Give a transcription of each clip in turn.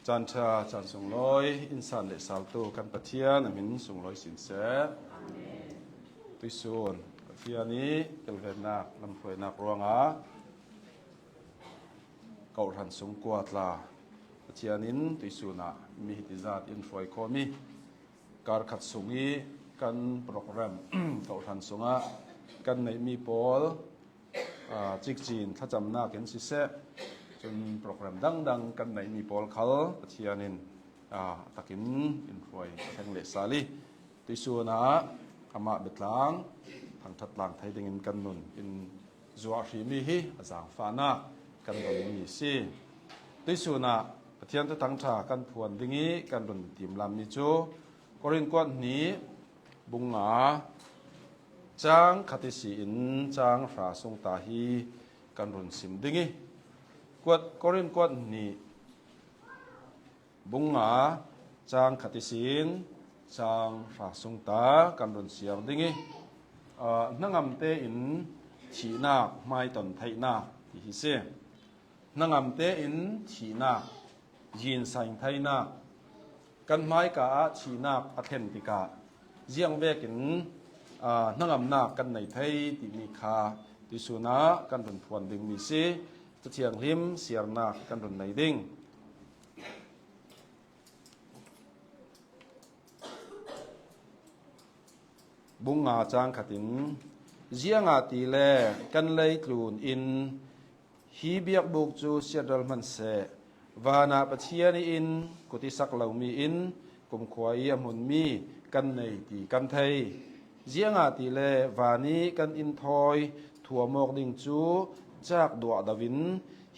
จันทราจันทรงลอยอินสันเลสาลโตกันปะเทียนมินทรงลอยสินเสตุยส่วนปะเทียนี้เกลเวนักลำถวยนักรวงเก่าทันสงกวาดลาปะเทียนินตุยส่วนมีหิติจาดอินฟอยคอมีการขัดสงีกันโปรแกรมเก่าทันสงกันในมีโพลจิกจีนถ้าจำหน้ากันสิเสจนโปรแกรมดังๆกันในมีโพลเขาปะเทียนินตะกินอินฟอยแห่งเลสาลีตุยส่วนอามาเบ็ดล้างทางทัดหลังไทยดึงกันนุนอินจัวชีมีฮีอาจารย์ฟานากันดงมีซีตุยส่วนปะเทียนทั้งชากันพวนดึงกันดุนทีมลำมีจูกรินกวนนี้บุงจางขัติสีอินจางฝาทรงตาฮีกันรุนสิมดึงกวดกรินกวนนี้บุงจางขัติสีอินจางฝาทรงตากันรุนเสียงดึงนังอำเตอินฉีนาไม่ตนไทยนาที่ฮิเซนังอำเตอินฉีนายินใส่ไทยนากันไม้กะฉีนาอเทนติกาเจียงเวกินนังอำนากันในไทยที่มีคาที่สุนากันรุนพวนดึงมีเซจะเทียงหิมเสียนากันรุนในดิ่งบุงจางขัดินเจียงตีแลกันเลยกลูนอินฮีเบียกบุกจูเสียดลมันเสวานาปะเทียนอินกุติสักเหล่ามีอินกุมขวายมุนมีกันในตีกันไทยเจียงตีแลวานีกันอินทอยถั่วหมกดิงจูจากดัวดาวิน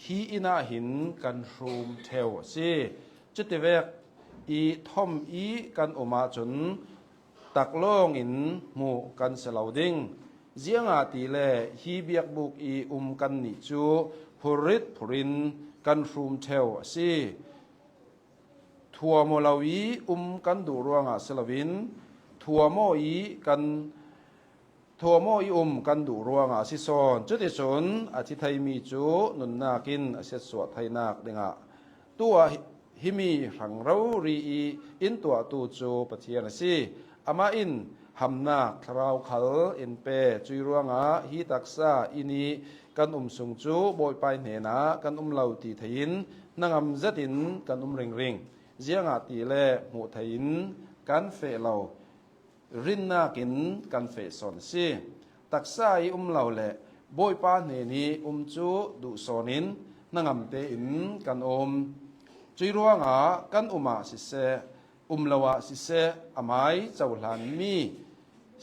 ฮีอินาหินกันรูมเทวเซจุดเวกอีทอมอีกันอมาจนตักล่องอินหมู่กันเสลาดิงเจียงตีแลฮีเบียกบุกอีกันนิจูพูริตพูรินกันรูมเทวซีทัวโมลาวีกันดูรวงเสลวินทัวโมอีกันกันดูรวงสิซอนจุดที่สนอาทิไทยมีจูนุนนากินเสสวดไทยนาคเดงตัวฮิมีหังเรารีอินตัวตูจูปะเทียนซีอามาอินหำนาคราวขัลอินเปจุยรวงฮีตักษาอินีกันสงจูบอยไปเนนากันเหล่าตีไทยินนังจัดินกันริงเจียงตีแลหมู่ไทยินกันเฟเหล่ารินนากินกันเฟสอนซีตักษาเหล่าแหละบอยไปเนนีจูดุสอนินนังเตอินกันจุยรวงกันมาสิเซลาวสิเซอามายเจ้าหลานมี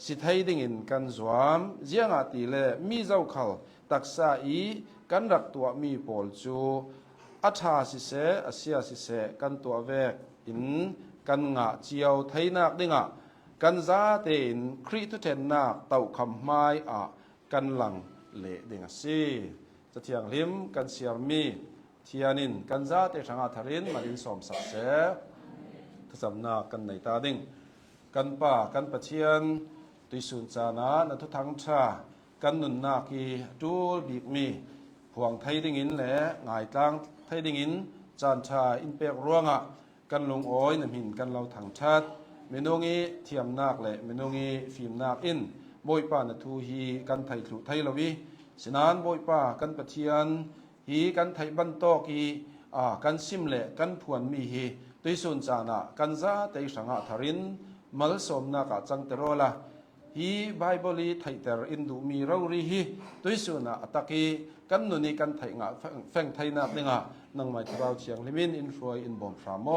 สิไทยดิ่งกันสวมเจียงตีแลมีเจ้าเขาตักษากันรักตัวมีปอลจูอัฐาสิเสอาเซียสิเสกันตัวเวกอินกันเจียวไทยนักดิ่งกันซาเตนคริตุเทนนักเต่าคำไม้กันหลังเละดิ่งซีจะเทียงลิมกันเสียมีเทียนินกันซาเตชังอาทารินมาดินสมศักเสทศนากันในตาดิ่งกันป่ากันปะเทียนตุยสุนจานาณทุทังชากันนุนนาคีจูบีกมีห่วงไทยดิ่งินแหละง่ายกลางไทยดิ่งินจานชาอินเปกร่วงกันลงอ้อยน้ำหินกันเราถังชัดเมนูงี้เทียมนาคแหละเมนูงี้ฟิล์มนาคอินบอยป่านทูฮีกันไทยถูไทยละวิสนานบอยป่ากันปะเทียนฮีกันไทยบันโตกีกันซิมแหละกันผวนมีฮีตุยสุนจานากันซาเตสังอาทารินมัลสมนากาจังเตโรละฮีไบเบิลีไทยเตอร์อินดูมีเรารีฮีตุยสุนาอัตกีกันนุนีกันไทยแฝงไทยนักเนงนังไม่ทราบเชียงลิมินอินฟลอยอินบอมฟรามโม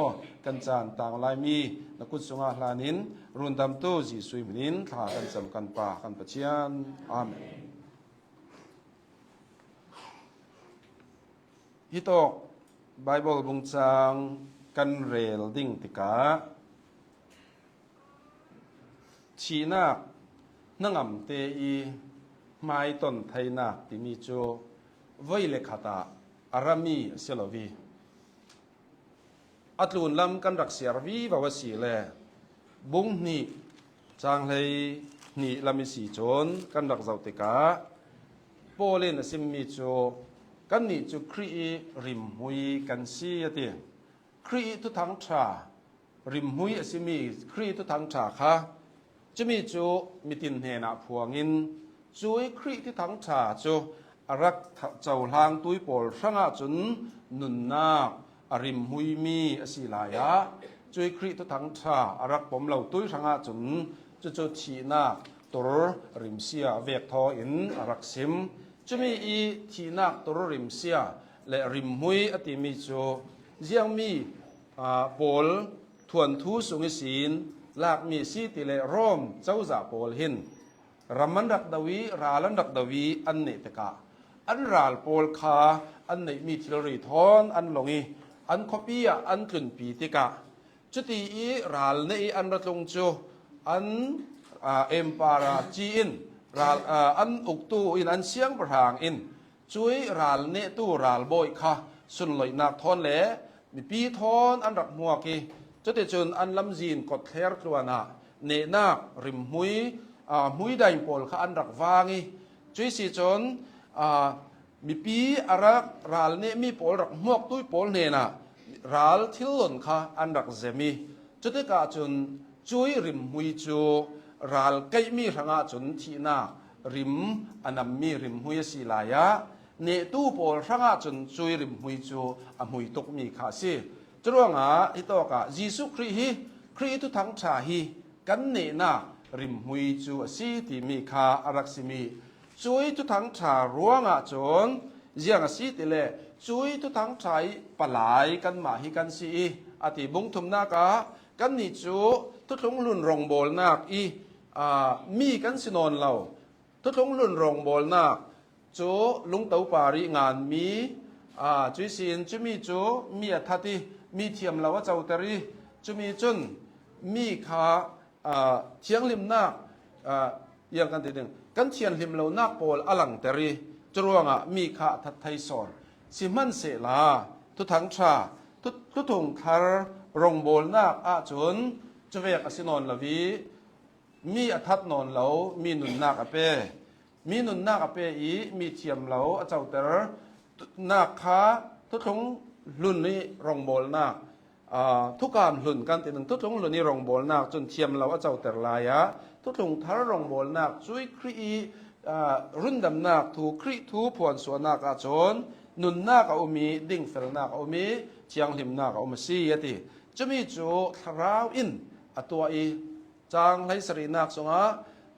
กันจานต่างลายมีนักกุศลลานินรุนดำตู้จีสุยมินินขากันสำคัญป่ากันปะเชียนอาเมนฮิโตไบเบิลบุงจางกันเรลดิ่งติกาชีนักนังเตอีไม้ต้นไทยนักที่มีโจไว้เลขาตาอารามีเซลวีอัตลุนลำกันรักเสียวีบาวสีแลบุ้งนี่จางเลยนี่ลำมีสีโจนกันรักเจ้าติกาโปเลนสิมมีโจกันนี่จุครีริมหุยกันซีเตียค ครีตุทังชาริมหุยอสิมีครีตุทังชาค่ะจะมีจูมีตินเฮนาพวงินจุยครีที่ทังชาจูรักเจ้าลางตุยปอลสังอาจุนนุนนาอริมหุยมีอสิลายะจุยครีตุทังชารักผมเหล่าตุยสังอาจุนจุชีนาตรริมเสียเวกทออินรักซิมจะมีอีทีนักตรริมเสียและริมหุยอติมิโจยังมีปอลทวนทูสุงศีนลากมีสีติเลร่อมเจ้าจ่าปอลหินรามันรักดาวีราลันรักดาวีอันเนตกาอันราลปอลคาอันเนมีทิลรีทอนอันลงีอันคอปีอันจุนปีติกาจุดที่ราลเนอันรัตลงโจอันเอ็มปาราจีอินอันอุกตูอินอันเสียงประหางอินช่วยราลเนตูราลบอยค่ะสุนลอยนักทอนเล่มีปีทอนอันรักมัวกีจุดที่จนอันลำจีนกดแคร์ตัวน่ะเนนักริมหุยได้ปอลค่ะอันรักวางีช่วยสิจนมีปีอารักราลเนมีปอลรักมัวตุ้ยปอลเนน่ะราลทิลลนค่ะอันรักเซมีจุดที่กาจนช่วยริมหุยจูราลไกมีรังอาจนทีนาริมอันนั้นมีริมหุยศิลายะเนตู้ปอลรังอาจนช่วยริมหุยจูอหุยตกมีขาสิจรวงอิโตกะยิสุครีตุทั้งชาฮีกันเนนาริมหุยจูสีติมีขาอารักสิมีช่วยตุทั้งชารวงอาจนเจียงสีติเลช่วยตุทั้งชายปลายกันมาฮีกันสีอติบุงทุมนากะกันนิจูทุกทงลุนรองบอลนักมีกันสินอนเราทุกทงลุนรองบอลนักจูลุงเต้าปารีงานมีจุยสินจุมีจูมีอัฐติมีเทียมเราว่าเจ้าตรีจุมีจุนมีขาเทียงริมนักอย่างกันทีหนึ่งกันเทียนริมเรานักโปลอลังตรีจรวงมีขาทัดไทยสอนสิมันเสลาทุกทั้งชาทุกทงคารรองบอลนักจนจะเวกสินอนละวีมีอัฐนอนเหลามีหนุนนักอเปมีหนุนนักอเปอีมีเทียมเหลาเจ้าเตอร์นักขาทุกทงลุ่นนี้รองบอลนักทุกการลุ่นกันตีหนึ่งทุกทงลุ่นนี้รองบอลนักจนเทียมเหลาเจ้าเตอร์ลายะทุกทงทารรองบอลนักช่วยครีรุ่นดำนักถูกครีทูผวนส่วนนักจนหนุนนักเอามีดิ่งเฟลนักเอามีเชียงหิมนักเอามาซีติจะมีจูทราวอินตัวอีจางไลสรีนักสงะ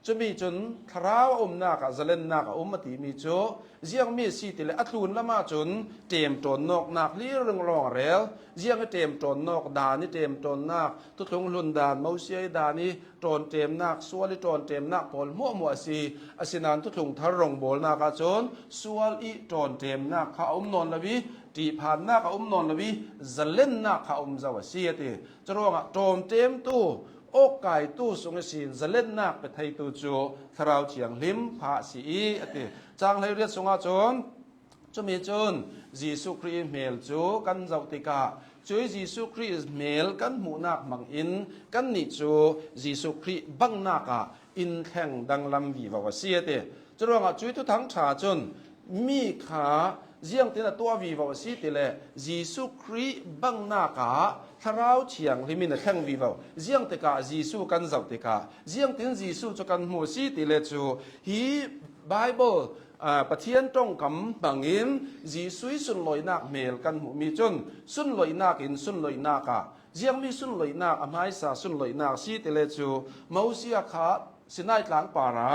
จะมีจนทราวนักจะเล่นนักมติมีจูเจียงมีสีติเลอัตลุนละมาจนเต็มตนนกนักลีเรื่องรองเร็วเจียงเต็มตนนกดานี่เต็มตนนักทุกทงลุนดานมูเซียดานี่ตนเต็มนักส่วนที่ตนเต็มนักปอลมัวสีอสินันทุกทงทารองบอลนักจนส่วนอีตนเต็มนักเขานอนละวิตีผ่านนักเขานอนละวิจะเล่นนักเขาจะว่าเสียติจะร้องตนเต็มตู้โอกไก่ตู้สงสินจะเล่นนักไปไทยตู้จูทราวเฉียงลิมผาสีติจางเลยเรียกสงอาจนจะมีจนยิสุครีเมลจูกันเจ้าติกาช่วยยิสุครีเมลกันหมู่นักมังอินกันนิจูยิสุครีบังนักอินแข่งดังลำวีวาวเสียติจะร้องช่วยทุกทั้งชาจนมีขาเจียงตินะตัววีวาวสีติเลยิสุครีบังนักทราวเฉียงที่มีในแข่งวีวาวเจียงติกายิสุกันเจ้าติกาเจียงตินยิสุจะกันหมู่สีติเลจูฮีไบเบิลประเทียนตรงคำบางอินจีสุยสุนลอยนักเมลกันหูมีจนสุนลอยนักอินสุนลอยนักเจียงมีสุนลอยนักอภัยสาสุนลอยนักสีเตเลจูมาอุสิอาคาสินัยกลางป่าระ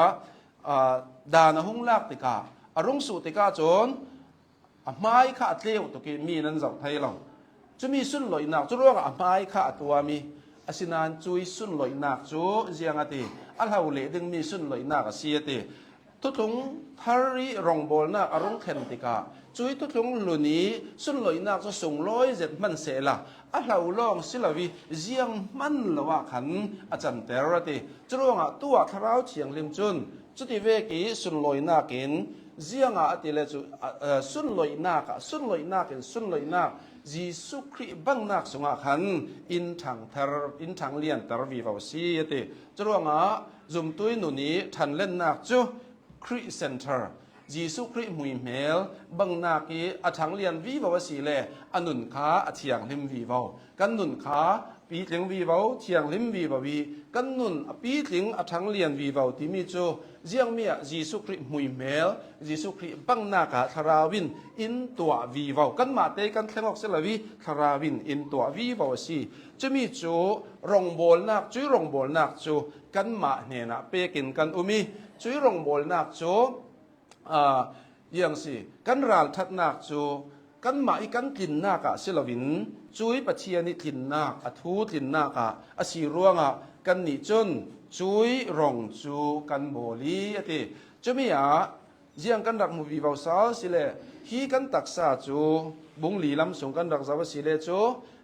ดานหงลักติกาอารมณ์สุติกาจนอภัยข้าเที่ยวตุกีมีนั่นจากไทยเราจะมีสุนลอยนักจะรู้ว่าอภัยข้าตัวมีอสินันจุยสุนลอยนักจูเจียงอติอัลฮาวเลดึงมีสุนลอยนักเสียติทุกทงทารีรองบอลนักอารมณ์เข็นติกาช่วยทุกทงลุนีสุนลอยนักจะส่ง100มันเสละอาเราลองสิลาวีเจียงมันละว่าขันอาจารย์เตอร์ติจรวงตัวทาราวเฉียงลิมจุนจุดที่เวกีสุนลอยนักอินเจียงติเลจุสุนลอยนักอินสุนลอยนักยิสุครีบังนักสงขันอินทางเลียนตารวีวาวซีติจรวงจุมตุยนุนีทันเล่นนักจูครีเซนเตอร์ เยซูคริสต์มุยเมลบังนากีอทังเลียนวีวาวสีเลอนุนขาอเทียงลิมวีวาวกันนุนขาปีถึงวีวาวเทียงลิมวีวาวีกันนุนปีถึงอทังเลียนวีวาวที่มีโจเจียงเมียเยซูคริสต์มุยเมลเยซูคริสต์บังนากาทาราวินอินตัววีวาวกันมาเตกันแข่งออกเสลวีทาราวินอินตัววีวาวสีจะมีโจรองโบลนักจุยรองโบลนักโจกันมาเนี่ยนะเปกินกันอุมีจุยรองโบลนักโจอย่างสิกันรานทัดนักโจกันมาอีกันกินนักะเสลวินจุยปะเชียนิกินนักอทูกินนักะอสีร่วงะกันนิจนจุยรองจูกันโบลีอติจะมีเจียงกันรักมูวีบาวสาวสิเลฮีกันตักษาจูบุงลีลำสงกันรักสาวสิเลจู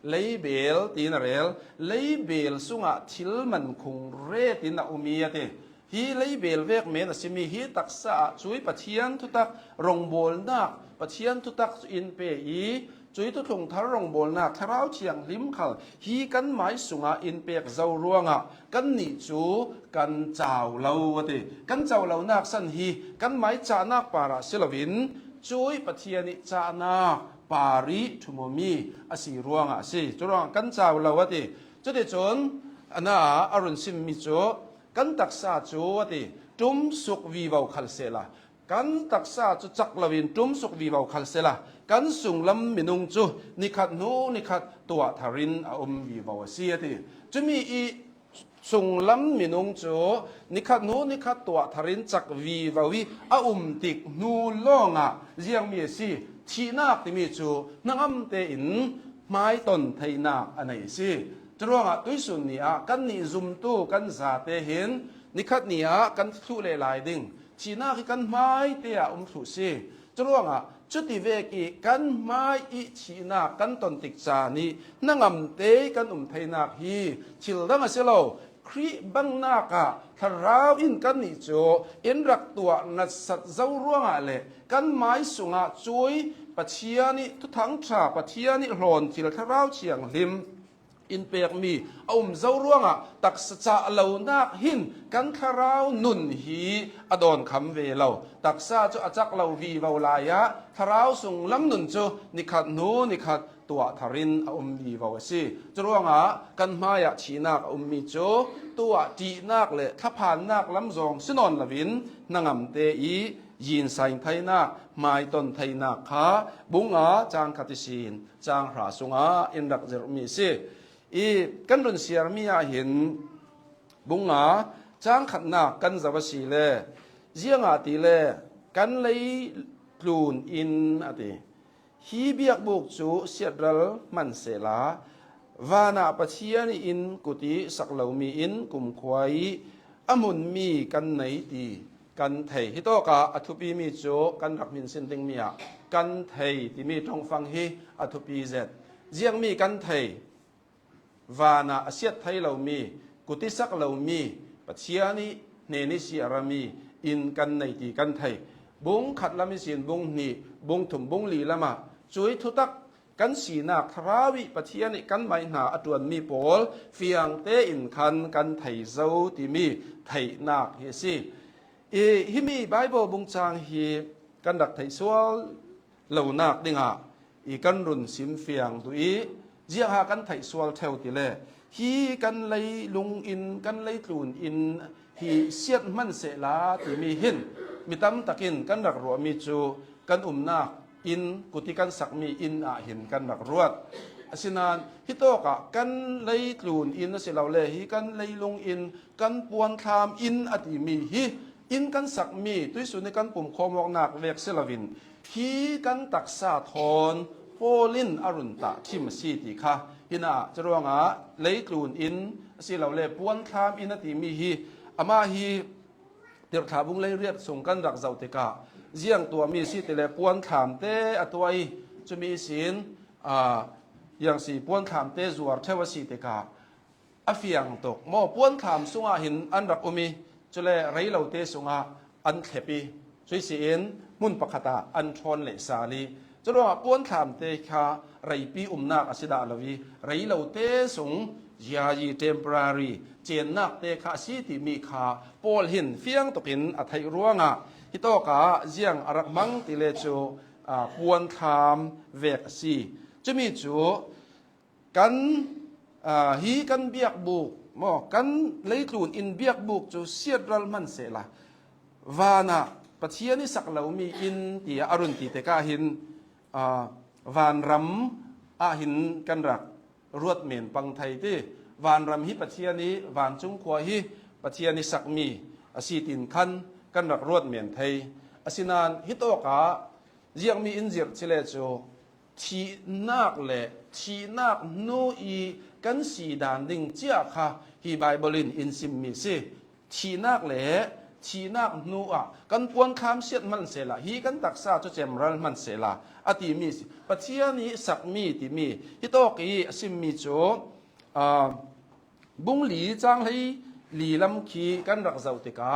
เลยเบลตีนเรลเลยเบลสุงะทิลมันคงเรตินอุมีอติฮีเลยเบลเวกเมนสิมีฮีตักษาจุยปะเชียนทุตักรองโบลนักปะเชียนทุตักอินเปอีจุยทุทงทารองโบลนักทาราวเชียงลิมขัลฮีกันหมายสุงะอินเปกเจ้าร่วงะกันนิจูกันเจ้าเลาวติกันเจ้าเลานักสันฮีกันหมายจานักปาราศิลวินจุยปะเชียนิจานักปาริทุโมมีอสีร่วงะสิจุรองกันเจ้าเลาวติจะได้จนอันน่ะอรุณสิมมิโจกันตักษาจูวติจุมสุกวีวาวคัลเซลากันตักษาจูจักลวินจุมสุกวีวาวคัลเซลากันสุงลำมินุงจูนิคัดนูนิคัดตัวทารินอมวีวาวเสียติจะมีอีสุงลำมินุงจูนิคัดนูนิคัดตัวทารินจักวีวาวีติกนูลงะเจียงมีสิทีนักที่มีจูนังอัมเตอินไม้ต้นไทนักอันไหนสิจรวงะตุยสุนนีอากันนิซุมตูกันซาเตเห็นนิคัดนีอากันทุเลลายดิ่งชีนาคือกันไม้เตียสุเซจรวงะจุดที่เวกีกันไม้อิชีนากันตนติกจานีนังอัมเตกันไทนักฮีชิลดังเสลาครีบังนากะทาราวอินกันนิโจอินรักตัวนัดสัตเจ้าร่วงอะไรกันไม้สุงะจุยปัจเจียนิทุทั้งชาปัจเจียนิหลอนจิลทาราวเชียงลิมอินเปียกมีเจ้าร่วงตักษะเหล่านักหินกันทาราวนุนฮีอดอนคำเวลาตักษะจะจักเหล่าวีวาวลายะทาราวส่งลำนุนจูนิคัดนูนิคัดตัวทารินวีวาวซีจรวงกันมายะชีนักมีจูตัวจีนักเลยถ้าผ่านนักลำจงสินอนละวินนางมเตอียินใส่ไทยนักไม้ต้นไทยนักขาบุงจางคัติศีนจางหาสุงอินดักเจรมีซีอีกันรุนเสียมีเห็นบุงจางขัดนักกันจะวสีเลเจียงตีเลกันเลยลูนอินตีฮีเบียกบุกจูเสียดรัลมันเสลาวานาปัจเจียนอินกุติสักเหล่ามีอินกุมควายอมุนมีกันไหนตีกันไทยฮิโตกาอทุปีมีจูกันรักมินสินติงมีกันไทยที่มีตรงฟังฮีอทุปีเซเจียงมีกันไทยวานาเสียไทยเหล่ามีกุติสักเหล่ามีปัจเจียนีเนนิสิอารามีอินกันไหนตีกันไทยบุงขัดละมิสินบุงนีบุงถุมบุงลีละมาจุยทุตักกันสีนักทราวิปะเทียนิกันไม่หาอตวนมีโปลเฟียงเตอินคันกันไทยเจ้าที่มีไทยนักเฮซีฮิมีไบเบิลบุงจางฮีกันดักไทยสวลเหล่านักดิ่งอีกันรุนสิมเฟียงตัวเจียหากันไทยสวลเท่าที่เลฮีกันเลยลุงอินกันเลยกลูนอินฮีเสียดมันเสลาที่มีหินมีตั้มตะกินกันดักรัวมีจูกันนักอินกุติกันสักมีอินเห็นกันดักรวดสินานฮิโตกะกันเลยกลูนอินสิเราเลยฮีกันเลยลงอินกันปวนคามอินอติมีฮีอินกันสักมีตุยสุในกันปุ่มโคมอกนักเวกเซลวินฮีกันตักษาทอนโพลินอรุณตะทิมซีติค่ะฮินาจรวงเลยกลูนอินสิเราเลยปวนคามอินอติมีฮีอามาฮีเดี๋ยวถาบุงเลยเรียบส่งกันดักเจ้าเตกาเจียงตัวมีสิแต่ละปวนถามเตอตัวจะมีสินอย่างสีปวนถามเตจวดเทวสีเตกาอเฟียงตกมอปวนถามสุงหินอันรักอุมีจะเลยไรเหล่าเตสุงอันเทปีช่วยสินมุนปะคตาอันชนเลสาลีจะรู้ว่าปวนถามเตคาไรปีนักอสิดาลวีไรเหล่าเตสุง ยายี temporary เจนนักเตคะสีติมีคาปอลหินเฟียงตกินอัทัยรัวงะฮิโตกาเจียงอรักมังติเลจูปวนคามเวกซีจะมีจูกันฮีกันเบียกบุกมอกันเลยตูนอินเบียกบุกจูเสียดรัลมันเสละวานะปะเทียนิสักเหลามีอินตีอรุณตีเตกาหินวานรำหินกันรักรวดเมนปังไทยที่วานรำฮิปะเทียนี้วานจุงขวาฮิปะเทียนิสักมีสีตินคันกันรักรวดเมนไทยสินานฮิโตกาเจียงมีอินเจียร์เชเลโจทีนักเละทีนักนูอีกันสีดานดิ่งเจ้าค่ะฮีไบเบิลินอินซิมมีสิทีนักเละทีนักนูกันปวนคามเสียดมันเสละฮีกันตักซาจุเจมรัลมันเสละอติมีสิปัจเจียนี้สักมีติมีฮิโตกีซิมมีโจบุงหลีจางให้หลีลำคีกันรักเจ้าติกา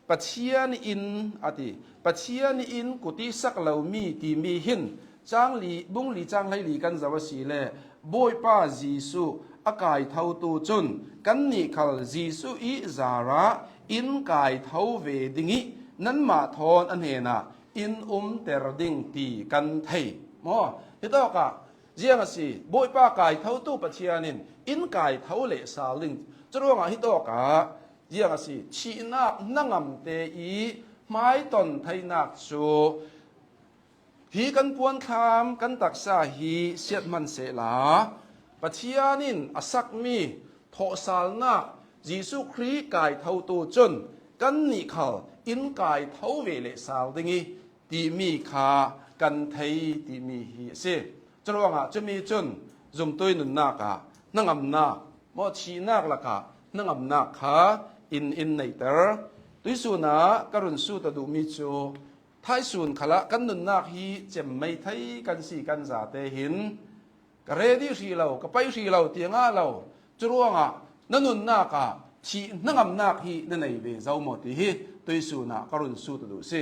ปัจเจียนอินอติปัจเจียนอินกุติสักเหลามีติมีหินจางหลีบุงหลีจางให้หลีกันเจ้าสีเลบอยป้าจีสุอากายเท่าตูจุนกันนี่ขลจีสุอีจาระอินกายเท่าเวดิงินั้นมาทอนอันเฮนะอินเตรดิงตีกันไทยมอฮิตอกะเจียงสิบอยป้ากายเท่าตูปัจเจียนินอินกายเท่าเลสาลิงจรวงฮิตอกะเจียงสิชีนักนั่งเตอีไม้ตนไทยนักสูฮีกันปวนคามกันตักษาฮีเสียดมันเสลาปัจเจียนินอสักมีโทสาลนักยิสุครีกายเท่าตูจนกันนี่เขาอินกายเท่าเวเลสาวดิงีตีมีคากันไทยตีมีฮีเสจรวงจะมีจนจุมตุยนุนนักนั่งอำนาจมอชีนักละกะนั่งอำนาจขาอินในเตอร์ตุยสุนาการุนสุตดูมีจูท้ายส่วนขละกันนุนนักฮีเจ็มไม่ไทยกันสีกันจาเตหินกระเรดีสีเรากระไปสีเราเตียงเราจรวงนั่นนุนนักชีนั่งอำนาจฮีนั่นในเวเจ้าหมดฮีตุยสุนาการุนสุตดูสิ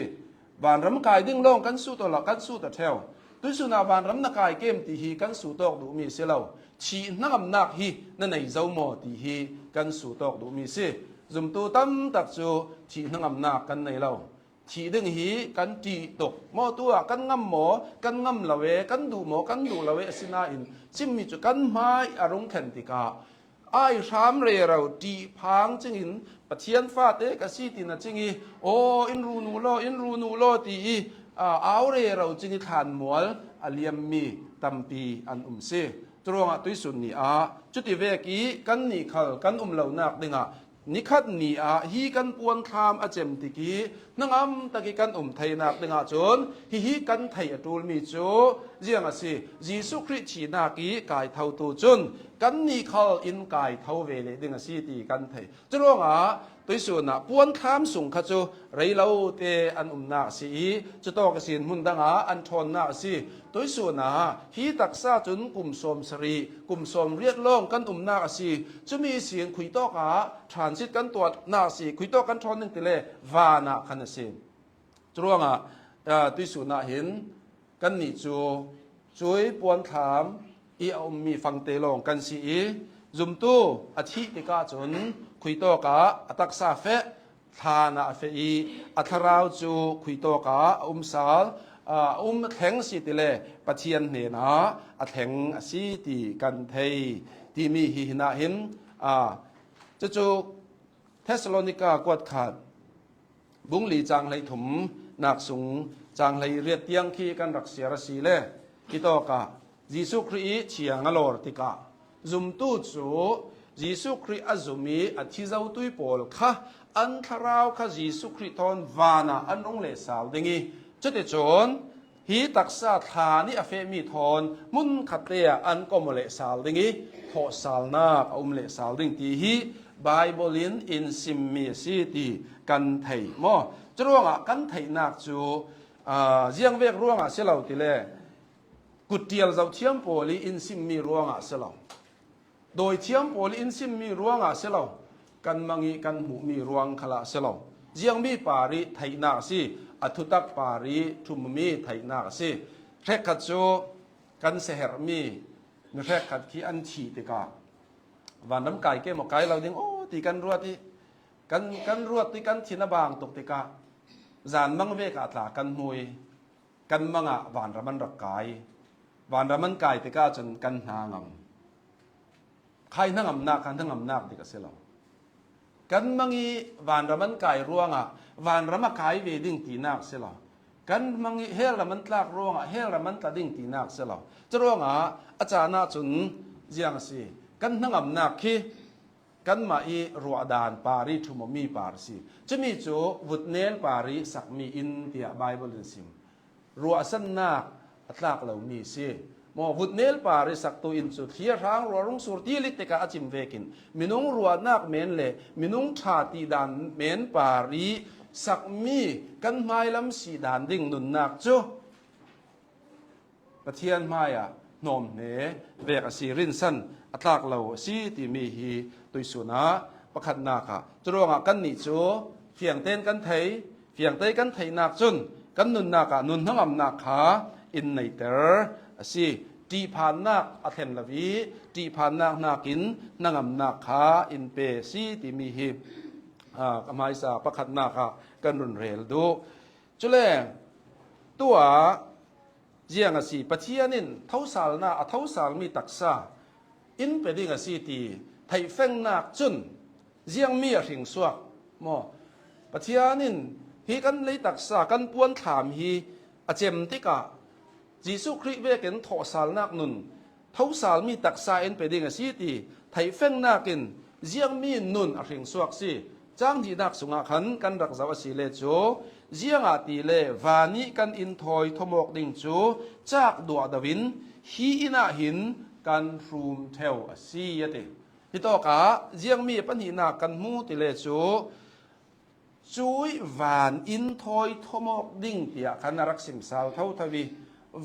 บานรำกายดิ้งลงกันสู้ตัวละกันสู้ตัวเทวตุยสุนาบานรำนักกายเกมตีฮีกันสู้ตอกดูมีเสลาชีนักอำนาจฮีนั่นในเจ้าหมดตีฮีกันสู้ตอกดูมีเสจุมตูตั้มตักจูชีนักอำนาจกันในเราชีดึงฮีกันจีตกมอตัวกันงำหมอกันงำละเวกันดูหมอกันดูละเวสินาอินจิมมีจุกันไม้อารมณ์แข็งติกาไอ้ชามเรเราจีพังจึงอินปะเทียนฟาเตกสีตินะจึงอีโออินรูนูโลตีเอาเรเราจึงขานหมวลอเลียมมีตัมปีอันเสตรงตุยสุนนีจุดที่เวกีกันนี่ขลกันเหล่านักดึงนิคัดนี่ฮีกันปวนคามเจมติกีนังตะกี้กันไทยนักดึงจนฮีกันไทยตูลมีโจเจียงสิยิสุคริสชีนากีกายเท่าตูจนกันนี่ขลอินกายเท่าเวเลดึงสีตีกันไทยจรวงตุยสุนปวนคามสุงขจูไรเราเตอันนักสีจะต้องกสินมุนดังอันทอนนักสีตุยสุนฮีตักษาจนกลุ่มสมสรีกลุ่มสมเรียดล่องกันนักสีจะมีเสียงคุยต่อกทรานซิตกันตัวนักสีคุยต่อกันทอนหนึ่งติเลวานาคันเสียจรวงตุยสุนเห็นกันนี่จูช่วยปวนถามมีฟังเตลองกันสีจุมตูอาทิติกาจนคุยโตกาตักษาเฟทานาเฟอีอัทราวจูคุยโตกาสาลแทงสีติเลปะเทียนเนนะแทงสีติกันเทยที่มีหินาหินจะจูเทสโลนิกากวดขาดบุงหลีจางเลยถมนักสุงจางเลยเรียดเตียงขี้กันรักเสียรสีเลกิโตกายิสุครีเชียงอลอร์ติกาจุมตูจูยิสุครีอาจุมีอธิเจ้าตุยปอลค่ะอันทราวค่ะยิสุครีทอนวานาอันองเลสาวดิงีจุดที่จนฮีตักษาฐานิอเฟมีทอนมุนขัดเตียอันก็มเลสาวดิงีโทสาลนาคเลสาวดิงตีฮีไบเบิลินอินซิมมีซีตีกันไทยมอจะร่วงกันไทยนักจูเจียงเวกร่วงเสียเหล่าติเลกุดเดียลเจ้าเทียมโพลีอินซิมมีร่วงเสียเหล่าโดยเทียมโพลีอินซิมมีร่วงเสียเหล่ากันมังอีกันหูมีร่วงขละเสียเหล่าเจียงมีปาริไทยนักสิอัตุตักปาริทุมมีไทยนักสิแรกขัดโจกันเสหรมีแรกขัดขี้อันฉีติกา วันน้ำไก่เก้หมกไก่เราดิ้งโอ้ตีกันรัวที่กันรัวที่กันชินบางตกติกะจานมังเวกอัตลากันมวยกันมังอ่ะวันระมันรักไก่วันระมันไก่ติกาจนกันหางำใครนั่งอำนาจกันทั้งอำนาจติกาเสียหรอกันมังอีวันระมันไก่ร่วงอ่ะวันระมันไก่เวดิ้งตีนักเสียหรอกันมังอีเฮระมันตลากร่วงอ่ะเฮระมันตะดิ้งตีนักเสียหรอจะร่วงอ่ะอาจารย์น่าจนเจียงสิกันทั้งอำนาจขี้กันมาอีรัวดานปารีทุมมีปาร์ซีจะมีโจวุฒเนลปารีสักมีอินเดียไบเบิลซิมรัวสันนักอัตลากเหล่ามีสิมอวุฒเนลปารีสักตัวอินสุดเทียร่างรัวรุ่งสุดที่ลิตกาอจิมเวกินมินุงรัวนักเมนเล่มินุงชาติดานเมนปารีสักมีกันไม่ลำสีดานดิ่งนุนนักโจประเทียนไม่อะนมเนเวกสีรินสันอัตลากเหล่าสีที่มีฮีตุยสุนาประคันนาค่ะจรวงกันนิจูเฟียงเต้นกันไทยเฟียงเต้นกันไทยนักจุนกันนุนนาค่ะนุนทั้งอำนาจขาอินในเตอร์สิตีพานนักอัเทนลวีตีพานนักนากินนังอำนาจขาอินเปสีที่มีฮีกำไมสาประคันนาค่ะกันรุนเรลดูจุเลตัวเจียงสิปะเทียนินเท่าสาลนาเท่าสาลมีตักษาอินเปดิงสิตีไทยเฟงนักจุนเจียงมีหิงสวกมอปะเทียนินฮีกันเลยตักษากันปวนถามฮีอาเจมติกะจีสุคริเวกันทอสาลนักนุนเท่าสาลมีตักษาอินเปดิงสิตีไทยเฟงนักินเจียงมีนุนหิงสวกสิจ้างที่นักสุงขันกันรักษาสิเลโจเจียงอาตีเลวานิกันอินทอยทมกดิ่งโจจากดัวดวินฮีอินาหินกันรูมเทวสียติฮิโตกะเจียงมีปัญหากันมูติเลโจจุยวานอินทอยทมกดิ่งเตียกันรักสิมสาวเท่าทวี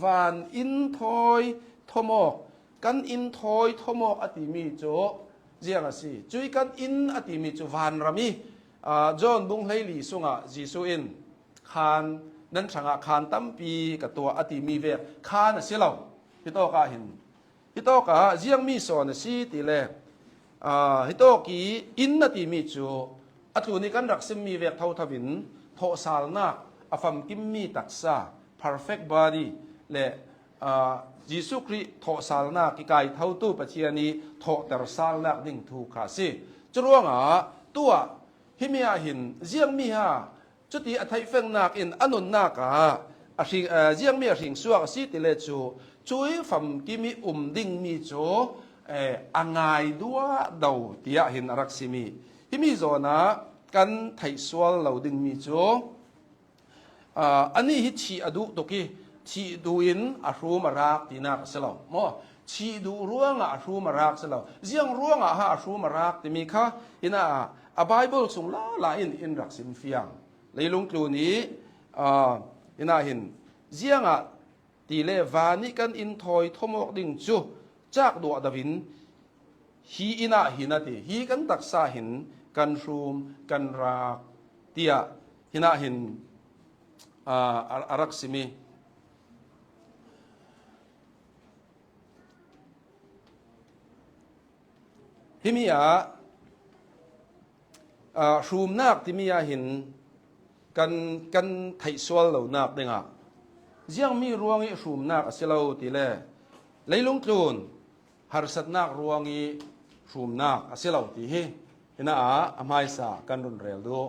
วานอินทอยทมกกันอินทอยทมกอติมีโจเจียงสิจุยกันอินอติมีโจวานรามีจอห์นบุงไลลีสุงะจีซูอินคานนั้นสังอาคารตั้มปีกับตัวอติมีเวกคานเสียเราฮิโตกะหินฮิโตกะเจียงมีสอนสีติเลฮิโตกีอินอติมีจูอัตุนี้กันรักซิมมีเวกเท่าทวินโทสาลนักอฟัมกิมมีตักษา perfect body และยิสุคริโทสาลนักกิกายเท่าตู้ปัจเจียนีโทแต่สาลนักดิ่งถูกขาสิจรวงตัวฮิมีอาหินเจียงมีฮะจุดที่อัฐิเฟงนักอินอนุนนักเจียงมีหิงสวกสิติเลจูช่วยฟัมกิมีดิ่งมีโจอ่างไงดัวดาวที่หินรักสิมีฮิมีโซนะกันไทยสวลเหล่าดิ่งมีโจอันนี้ฮิชีอดุตกี้ชีดูอินอารูมารักที่นักสลาวมอชีดูร่วงอารูมารักสลาวเจียงร่วงอารูมารักที่มีค่ะอินะไบเบิลส่งลาอินรักสิมเฟียงเลยลุงกลูนี้อินาหินเจียงตีเลวานิกันอินทอยทมกดิ่งจูจากดัวดวินฮีอินาหินาตีฮีกันตักษาหินกันรูมกันรักเตียหินาหินรักสิมีฮิมีรูมนักที่มีหินกันไทยสวลเหล่านักเด้งยังมีรวงอีรูมนักเสลาตีเล่เลยลุงกลูนหาร์สัตนักรวงอีรูมนักเสลาตีเฮเห็นอามายสากันรุนเร็วดู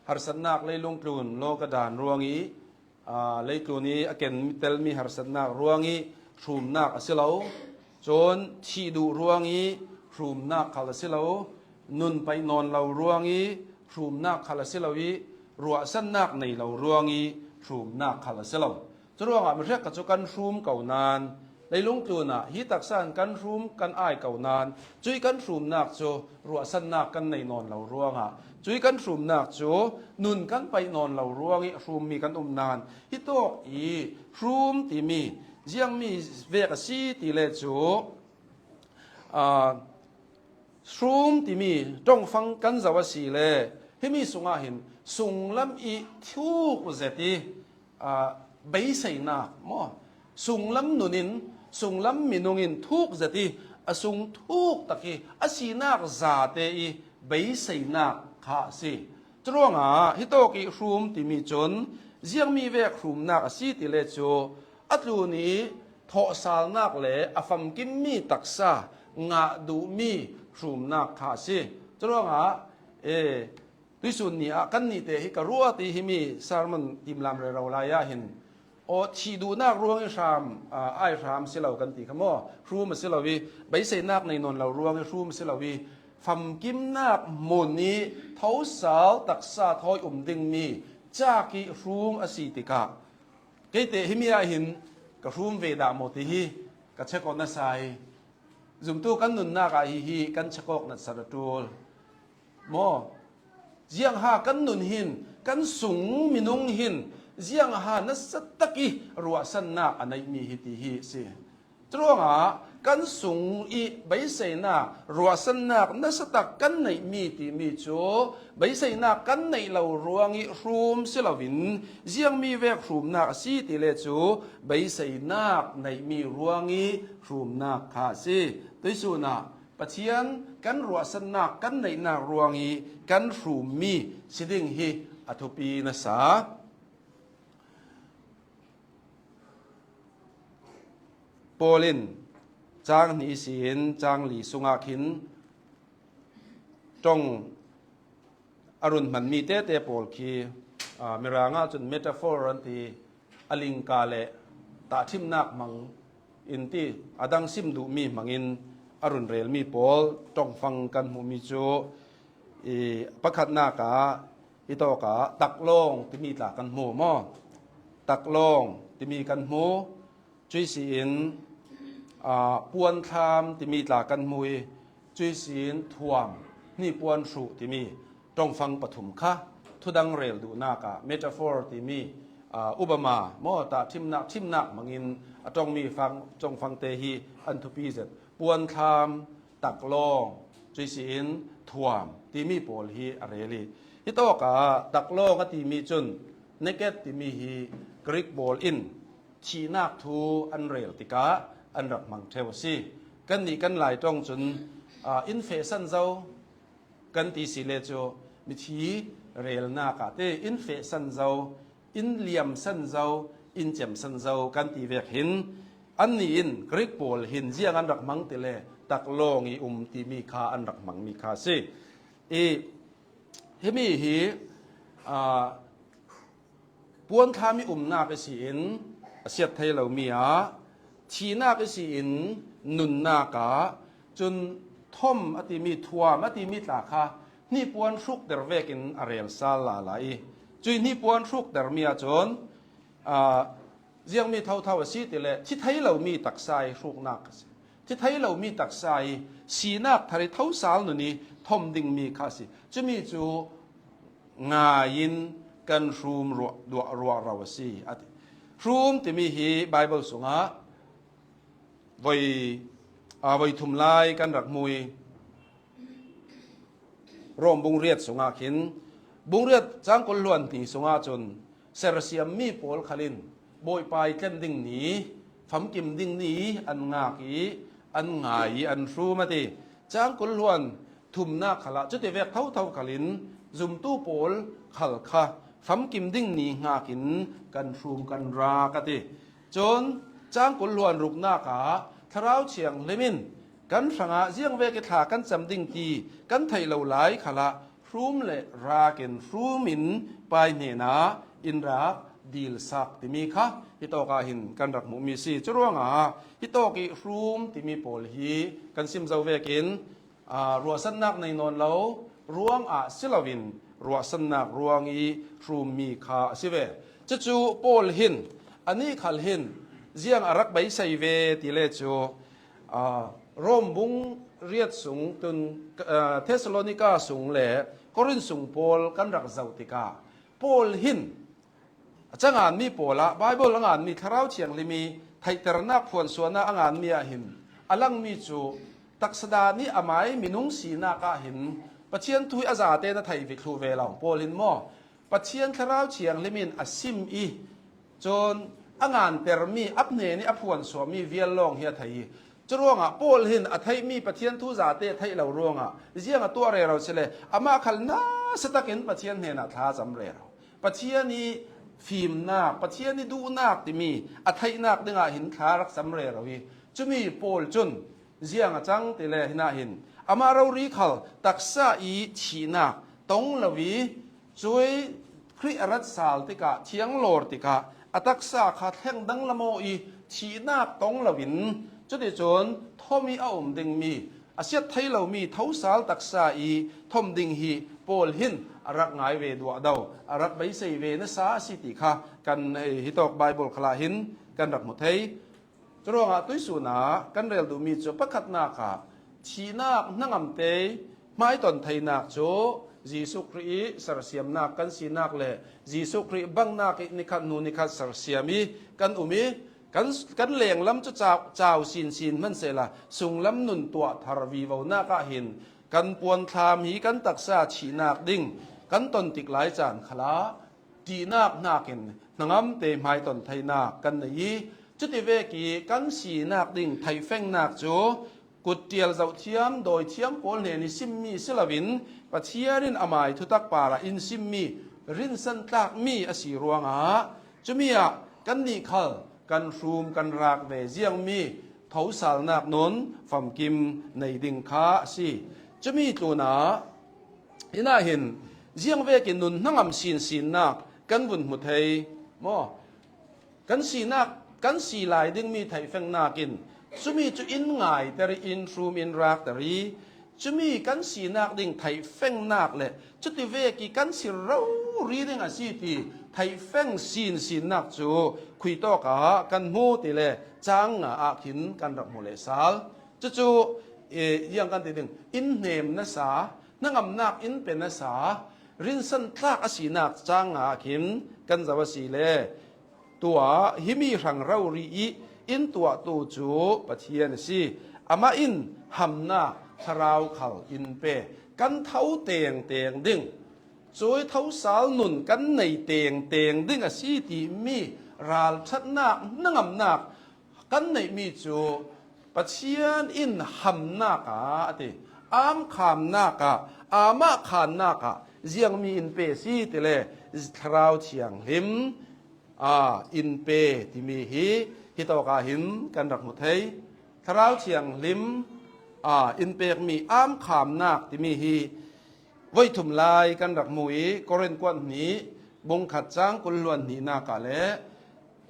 หาร์สัตนักเลยลุงกลูนโลกดานรวงอีเลยกลูนี้อเกนมิเตลมีหาร์สัตนักรวงอีรูมนักเสลาจนชีดูรวงอีรูมนักขลเสลานุนไปนอนเรารวงอีรูมนักขลเสลาวีรัวสันนักในเรารวงอีรูมนักขลเสลาจรวงมันเรียกกันกันรูมเก่านานในลุงกลูนฮิตักษานกันรูมกันอ้ายเก่านานจุยกันรูมนักโจรัวสันนักกันในนอนเรารวงจุยกันรูมนักโจนุนกันไปนอนเรารวงอีรูมมีกันนานฮิโตอีรูมที่มียังมีเวกสีที่เลโจรูมที่มีต้องฟังกันสวัสดีเลยให้มีสุงาหินสุงลำอีทุกอุเซตีใบใส่หนักมอสุงลำนุนินสุงลำมินุงินทุกอุเซตี อสุงทุกตะกีอสีนักซาเตอีใบใส่นักข้าสิจรวงฮิโตกิรูมติมีจนเจียงมีเวกรูมนักสีติเลโจอัตลูนี้ทอสาลนักเลอฟัมกิมมีตักษางาดูมีรูมนักข้าสิจรวงตุสุนนี้กันนี่เตหิกรัวตีหิมีสารมันติมลำเรเราลายาหินโอชีดูนักรวงชามไอชามสิเหล่ากันตีขโมรูมสิเหล่าวีใบเสนักในนนเรารวงรูมสิเหล่าวีฟัมกิมนักมุนนี้เท้าสาวตักษาทอยดิงมีจากีรูมอสีติกาเกเตหิมีอาหินกรูมเวดาโมติหิกเชกอนัสไซจุมตูกันนุนนักหิกันเชกอกนัสระตูลโมเจียงหากันนุนหินกันสูงมินุงหินเจียงหานัสตะกีรัวสันนักอันไหนมีหิติหิสิตรงกันสูงอีใบเสนารัวสันนักนัสตะกันไหนมีติมีโจใบเสนากันไหนเรารวงอีรูมสิลาวินเจียงมีเวกรูมนักสีติเลโจใบเสนาในมีรวงอีรูมนักขาสิตุยสุนาปะเทียนกันรัวสนักกันในนารวงอีกันรูมีสิดิ่งฮีอทุปีนะสาโปลินจางนีศีลจางหลีสุงาขินจงอรุณมันมีเตเตโปลคีมีรางาจนเมตาฟอร์รันตีอลิงกาเลตาทิมนักมังอินตีอดังซิมดูมีมังอินอรุณเรลมีโปลจงฟังกันมุมิโจประคัดนากาอิโตกาตักลงที่มีตากันหมูมอตักลงที่มีกันหมูจุยศีลปวนคามที่มีตากันมวยจุยศีลทวมนี่ปวนสุที่มีจงฟังปฐมค่ะทุดังเรลดูนากาเมตาฟอร์ที่มีอุปมามอตาทิมนักมังอินจงมีฟังจงฟังเตหีอันทุปีเสปวนคามตักลองจุยศีลทวมที่มีโปลฮีอะไรลีฮิโตกาตักลองที่มีจุนเนเกตที่มีฮีกริกบอลอินชีนักทูอันเรลติกาอันรักมังเทวซีกันนี่กันหลายตรงจนอินเฟสันเจ้ากันตีสิเลโจมิทีเรลนากาเตอินเฟสันเจ้าอินเลียมสันเจ้าอินเจมสันเจ้ากันตีเวกหินอันนี้อินกริกโปลหินเจียงอันรักมังเตเลตักโลงอีตีมีคาอันรักมังมีคาซีเฮมีฮีปวนคามีนาไปสินเสียดไทยเรามีชีนาก็สิอินนุนนากาจนท่อมอติมีทัวมอติมีตาคานี่ปวนสุกเดรเวกินอาเรลซาลาไลจุยนี่ปวนสุกเดรมีอาจนเจียงมีเท่าสิติเลที่ไทยเรามีตักไซสุกนักที่ไทยเรามีตักไซสีนักทะเลเท่าสาลนุนี้ท่อมดิ่งมีคาสิจะมีจูงายินกันรูมรัวเราสิรูมที่มีฮีไบเบิลสุงะไว้ทุ่มลายกันรักมวยร่มบุงเรียดสงอาขินบุงเรียดจางคนล้วนตีสงอาจนเซรเซียมมีโปลขลินโบยไปเล่นดิ่งนี้ฝัมกิมดิ่งนี้อันงากีอันงายอันรูมาตีจางคนล้วนทุ่มหน้าขละจุดเดเวกเท่าขลินจุมตู้โปลขลค่ะฝัมกิมดิ่งนี้งากินกันรูมกันรากติจนจางกุลล้วนรุกนากาทราวเฉียงเลมินกันสังอาเจียงเวกถากันจำดิ่งตีกันไทยเหล่าหลายขละรูมเลราเกนรูมินไปเนนาอินรักดีลสักติมีค่ะฮิโตกาหินกันรักมุมีสีจรวงฮิโตกิรูมติมีโปลฮีกันซิมเจ้าเวกินรัวสันนักในนนเหล่ารวงสิลาวินรัวสันนักรวงอีรูมมีค่ะสิเวจะจูโปลหินอันนี้ขัลหินเจียงอารักใบไซเวติเลโจร่มบุงเรียดสูงตุนเทสโลนิกาสูงแหล่กรินสูงโปลกันรักเจ้าติกาโปลหินจังอ่านมีโปละไบเบิลอ่านมีทาราวเฉียงลิมีไทยตรนักพวนส่วนน่าอ่านมีหินอลังมีจูตักสดานี้อามายมีนุงสีนากาหินปะเชียนทุยอาซาเตนไทยวิครูเวลาโปลินโมปะเชียนทาราวเฉียงลิมินอซิมอีจนงานเตอร์มีอัพเนนี่อัพวนสวมีเวียลลองเฮียไทย จรวงอ่ะปอลหินอ่ะไทยมีปะเทียนทุจาเตไทยเรารวงอ่ะเจียงอ่ะตัวเรเราเฉลอามาขันน่าสตักเห็นปะเทียนเห็นอ่ะท้าจำเรเราปะเทียนนี้ฟิล์มนักปะเทียนนี้ดูนักที่มีอ่ะไทยนักดึงอ่ะหินขารักสำเรเราวีจะมีปอลจุนเจียงอ่ะจังติเลหินาหินอามาเรารีเขาตักษาอีชีนักตรงละวีช่วยคริอรัตสาลติกะเทียงโลติกะอัตักษาขาแท่งดังละโมอีชีนักตรงละวินจุดที่จนทอมีเอาดิ่งมีอาเซียไทยเรามีเท้าสาลตักษาอีทอมดิ่งฮีปอลหินอารักไงเวดัวดาวอารักใบเสเวนสาสิติค่ะกันฮิตอกไบเบิลคลาหินกันรักหมดไทยจรวงอ่ะตุยสุนากันเรลดูมีจุประคัดนาค่ะชีนักนั่งอำเตยไม่ตนไทยนักโจจีสุครีสารเสียมนักกันสีนักเลยจีสุครีบังนักนิคัดนูนิคัดสารเสียมีกันอุมีกันเหลงล้ำจะเจ้าสินมันเสละสุงล้ำนุนตัวทารวีวานักะหินกันปวนทามหีกันตักษาชีนักดิ่งกันตนติกหลายจานขลาดีนักนักเห็นนังอำเตยไม่ตนไทยนักกันในจุดที่เวกีกันสีนักดิ่งไทยแฝงนักโจกุดเตียลเจ้าเทียมโดยเทียมโปลเนนิซิมมีศิลวินปัจเจียรินอามายทุตักปาระอินซิมมีรินสันตักมีอสีรวงจะมีกันนี่เขากันรูมกันรากเวเจียงมีเท้าสาลนักนนฝัมกิมในดิ่งขาสิจะมีตัวหนาที่น่าเห็นเจียงเวกินนุนนั่งอำสินนักกันวุ่นหมดไทยมอกันสีนักกันสีลายดิ่งมีไทยแฝงนากินจะมีจุอินง่ายแต่อินรูมอินรักแต่จะมีกันสีนักดิ่งไทยแฝงนักเลยจุดที่เวกีกันสีเรารีดิ่งอาศัยที่ไทยแฝงสินนักจูคุยต่อกะกันมูติเลยจังอาขินกันรักโมเลสาลจู่ยังกันติดึงอินเนมนัสานั่งอำนักอินเป็นนัสารินสันตักอาศีนักจังอาขินกันจะว่าสีเลยตัวหิมีรังเรารีอินตัวตูจูปะเทียนสิอามาอินหำนาทราวเขาอินเปกันเท้าเตียงดิ่งสวยเท้าสาวหนุนกันในเตียงดิ่งอาศีตีมีราลชัดนักนั่งอำนักกันในมีจูปะเทียนอินหำนักติอามขามนักอามาขานนักเจียงมีอินเปสีติเลทราวเชียงหิมอินเปที่มีฮิตอกาหินกันรักหมดไทยทราวเชียงลิมอินเปกมีอ้ามขามนักที่มีไว้ถุมลายกันรักมวยกอเรนกวนนี้บุงขัดจ้างกุลล้วนนี้นากาเล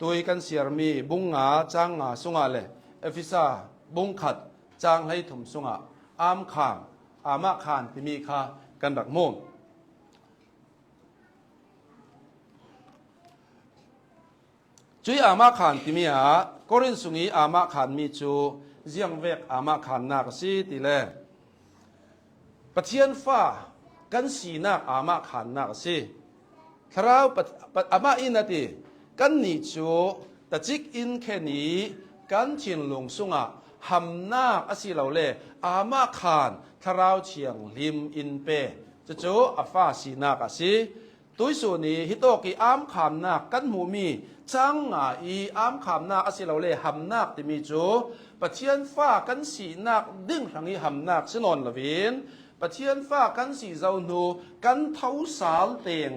ตัวกันเสียมีบุงงาจ้างงาสุงาเลเอฟิซาบุงขัดจ้างให้ถุมสุงาอ้ามขามอามาขานที่มีค่ะกันรักโมงจุยอามาขานที่มีกอรินสุงีอามาขานมีจูเจียงเวกอามาขานนักสีติเลปะเทียนฟ้ากันสีนักอามาขานนักสีทราวอามาอินติกันนิจูตะจิกอินแค่นี้กันชินลงสุงหำนักอาศิเหล่าเล่อามาขานทราวเชียงลิมอินเปจะจูอาฟ้าสีนักสีตุยส่วนนี้ฮิโตกิอามขามนักกันหูมีจังอีอามขามนักอาศิเหล่าเล่หำนักที่มีจูปะเทียนฟ้ากันสีนักดึงทางนี้หำนักสนนละวินปะเทียนฟ้ากันสีเจ้าหนูกันเท้าสาลเตียง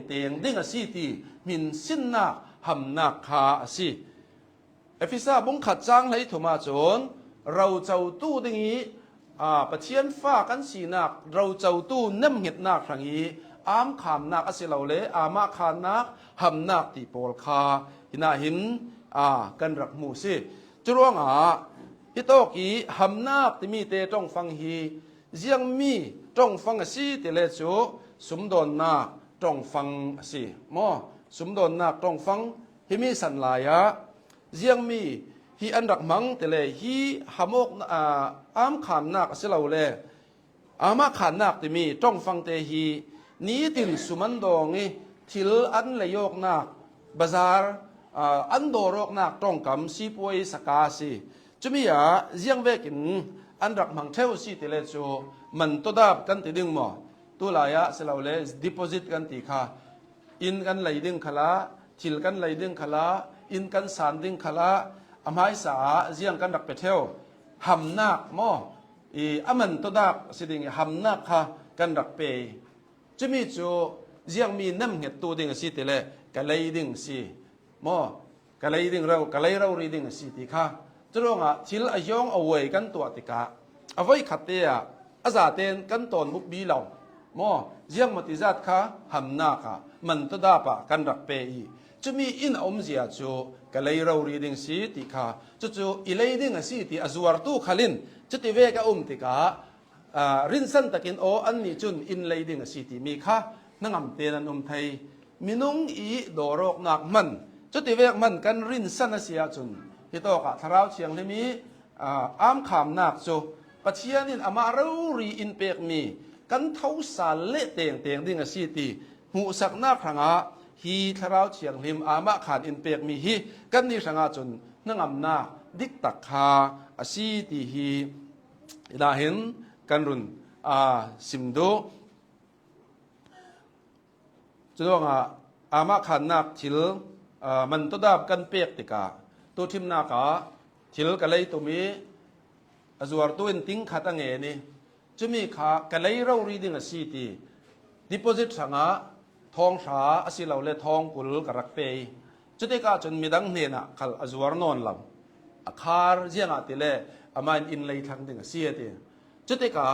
ดึงอาศิตีมินสินนักหำนักคาอาศิเอฟิซาบุงขัดจังให้ถุมาโจนเราเจ้าตู้ดึงนี้ปะเทียนฟ้ากันสีนักเราเจ้าตู้น้ำเห็ดนักทางนี้อามขามนักอาศิเหล่าเล่อามาขานนักหำนักตีโปลคาหินาหินกันรักมูสิจรวงฮิโตกีหำนักที่มีเตจงฟังฮีเจียงมีจงฟังสิติเลจูสมดอนนักจงฟังสิมอสมดอนนักจงฟังฮิมีสันลายเจียงมีฮีอันรักมังติเลฮีหามกอามขามนักอาศิเหล่าเล่อามาขานนักที่มีจงฟังเตฮีนี้ตินสุมันดองทิลอันเลยกนักบาซาร์อันโดรกนักตรงกำซีป่วยสกาสีจะมีเจียงเวกินอันรักมังเทวสีติเลจูมันตัวดับกันติดึงหมอตัวลายเสลาเลสดิโพซิตกันติค่ะอินกันไหลดึงขลาทิลกันไหลดึงขลาอินกันสานดึงขลาอามายสาเจียงกันรักเปเทว หำนักมออามันตัวดักสิดิงหำนักค่ะกันรักเปย์จะมีจูเจียงมีน้ำเหตุตัวดิ่งสิติเลยกะเลยดิ่งสิมอกะเลยดิ่งเรากะเลยเรารีดิ่งสิติค่ะจะร้องอ่ะทิลอายองเอาไว้กันตัวติกะเอาไว้ขัดเตะอาซาเตนกันตอนมุกบีเรามอเจียงมติจัดค่ะหำนักค่ะมันตัวดาปะกันรักเปย์จะมีอินอมเสียจูกะเลยเรารีดิ่งสิติค่ะจูอิเลยดิ่งสิติอจวรตุขลินจะติเวกะติกะรินสันตะกินโออันนี้จุนอินเลยดิ่งสิติมีค่ะนั่งอำเตนันไทยมินุงอีโดรกนักมันจุดที่เวกมันกันรินสันเสียจุนที่โตกะทาราวเชียงที่มีอามขามนักจูปัจเจียนินอามารูรีอินเปกมีกันเท้าสาเละเตียงดิ่งสิติหูสักนักครั้งฮีทาราวเชียงลิมอามาขาดอินเปกมีฮีกันนี่สังจุนนั่งอำนาดิกตักคาสิติฮีดาเห็นกันรุนสิมโดจะว่าอามาขันนักทิลมันตัวดับกันเปียกติกาตัวทิมนักทิลกันเลยตัวมีอจวรตัวอินติ้งขัดตั้งเงินี่จะมีขากันเลยเรารีดิ้งสิตีดิโพซิตสังทองสาอสิเราเลทองกุลกรักเปย์จะได้กาจนมีดังเนน่ะขัลอจวรนอนลำอาคาร์เจียงติเลอามันอินเลยทางดิ้งสิตีจะได้กา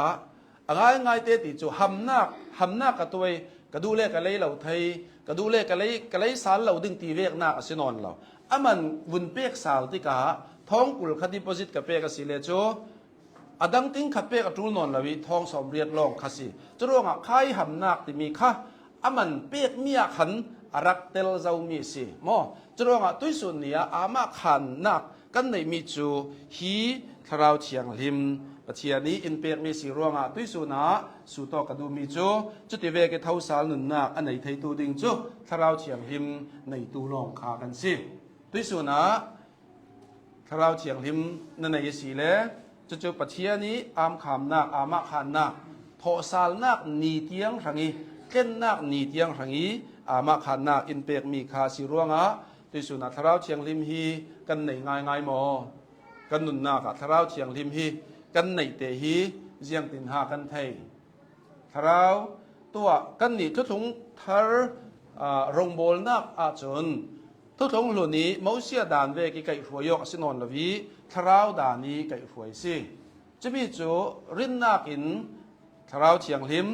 ง่ายเตติจูหำนักกับตัวกระดูเล่กะเลยเราไทยกระดูเล่กะเลยสารเราดึงตีเวกหน้าอสินอนเรามันบุญเปียกสาวติกาท้องกุลคดีโพสิตกับเปียกสิเลโจอดังติ้งขัดเปียกจูนอนเราวิท้องสมเรียดลองคสิจะร้องใครหำนักที่มีค่ะมันเปียกเมียขันรักเตลเจ้ามีสิมอจะร้องตุยสุนียอามาขันนักกันในมีจูฮีทราวเชียงลิมปัจจัยนี้อินเปียกมีสีร่วงตุยสุนาสุตอกระดูมีจูจุดที่เวกเท่าสารนุนนักอันไหนไทยตูดิงจูทราวเชียงลิมในตูลองขากันสิตุยสุนาทราวเชียงลิมนั่นในสีเล่จุดปัจจัยนี้อามขามนักอามาขันนักทอสารนักนีเตียงทางนี้เล่นนักนีเตียงทางนี้อามาขันนักอินเปียกมีขาสีร่วงตุยสุนาทราวเชียงลิมฮีกันในง่ายหมอกันนุนนักทราวเชียงลิมฮีกันในเตหีเจียงตินหากันไทยทาราวตัวกันนี่ทุกทงทารรงโบลนักอาจนทุกทงหลุนี้มอเสียดานเวกิไก่หัวยกสินอนลวีทาราวดานี้ไก่หัวยสิจะมีจูรินนักอินทาราวเชียงลิม